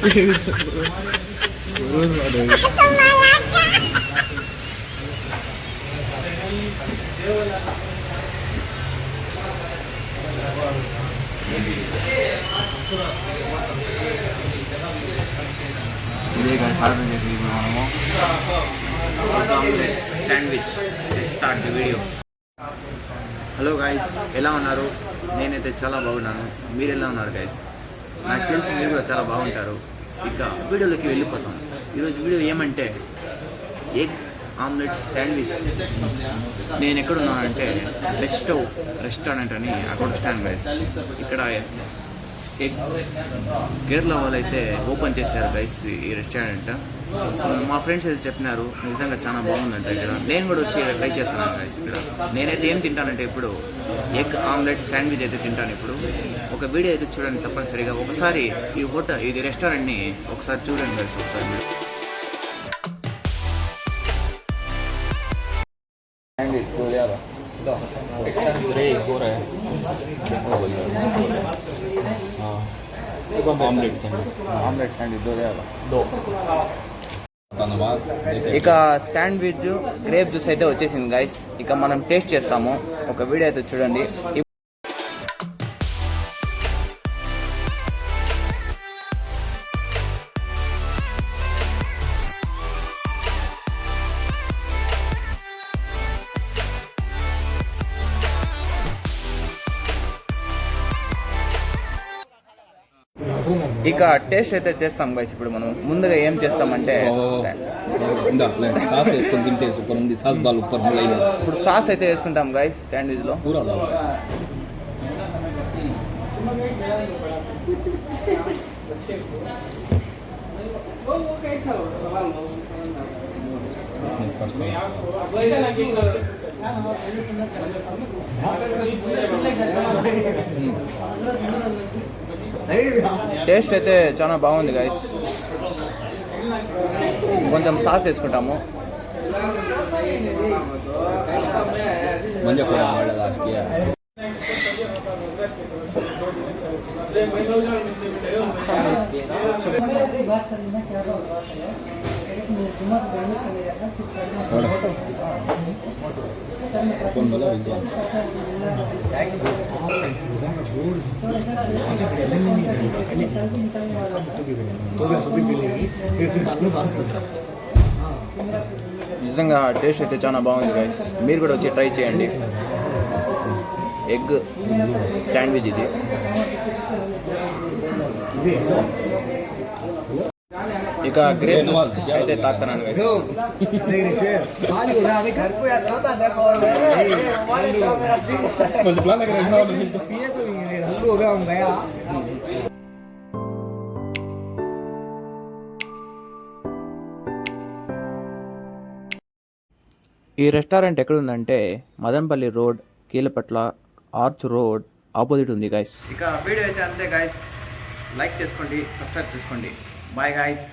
ఇదే కదా సాధన చేసి మనము sandwich. Start the video. Hello guys, ఎలా ఉన్నారు? నేనైతే చాలా బాగున్నాను. మీరు ఎలా ఉన్నారు గాయస్? నాకు తెలిసి మీరు కూడా చాలా బాగుంటారు. ఇక వీడియోలోకి వెళ్ళిపోతాం. ఈరోజు వీడియో ఏమంటే ఎగ్ ఆమ్లెట్ శాండ్విచ్. నేను ఎక్కడున్నానంటే బెస్ట్ రెస్టారెంట్ అని అక్కడ స్టాండ్ గైస్. ఇక్కడ ఎగ్ కేరళ వాళ్ళు అయితే ఓపెన్ చేశారు గైస్ ఈ రెస్టారెంట్. మా ఫ్రెండ్స్ అయితే చెప్పినారు నిజంగా చాలా బాగుందంట ఇక్కడ. నేను కూడా వచ్చి ట్రై చేస్తాను గైస్. ఇక్కడ నేనైతే ఏం తింటానంటే ఇప్పుడు ఎగ్ ఆమ్లెట్ శాండ్విచ్ అయితే తింటాను. ఇప్పుడు ఒక వీడియో అయితే చూడండి తప్పనిసరిగా. ఒకసారి ఈ హోటల్ ఇది రెస్టారెంట్ని ఒకసారి చూడండి గైస్. ఒకసారి మీరు ఇక శాండ్విచ్ గ్రేప్ జ్యూస్ అయితే వచ్చేసింది గైస్. ఇక మనం టేస్ట్ చేస్తాము. ఒక వీడియో అయితే చూడండి. ఇక టేస్ట్ అయితే చేస్తాం గైస్. ఇప్పుడు మనం ముందుగా ఏం చేస్తామంటే సాస్ వేసుకొని తింటే సూపర్ ఉంది. సాస్ దాల్ ఉప్పర్ ఇప్పుడు సాస్ అయితే వేసుకుంటాం గైస్ శాండ్విచ్ లో. టేస్ట్ అయితే చాలా బాగుంది గైస్. కొంచెం సాస్ వేసుకుంటాము. మంచిగా కూడా వాళ్ళ లాస్ట్కి నిజంగా టేస్ట్ అయితే చాలా బాగుంది గైస్. మీరు కూడా వచ్చి ట్రై చేయండి. ఎగ్ శాండ్విచ్ ఇది. ఇక గ్రేప్ అయితే తాకుతున్నాను గైస్. ఈ రెస్టారెంట్ ఎక్కడుందంటే Madanapalli road, Keelapatla arch road opposite ఉంది గైస్. ఇక వీడియో అయితే అంతే గైస్. లైక్ చేసుకోండి, సబ్స్క్రైబ్ చేసుకోండి. Bye guys.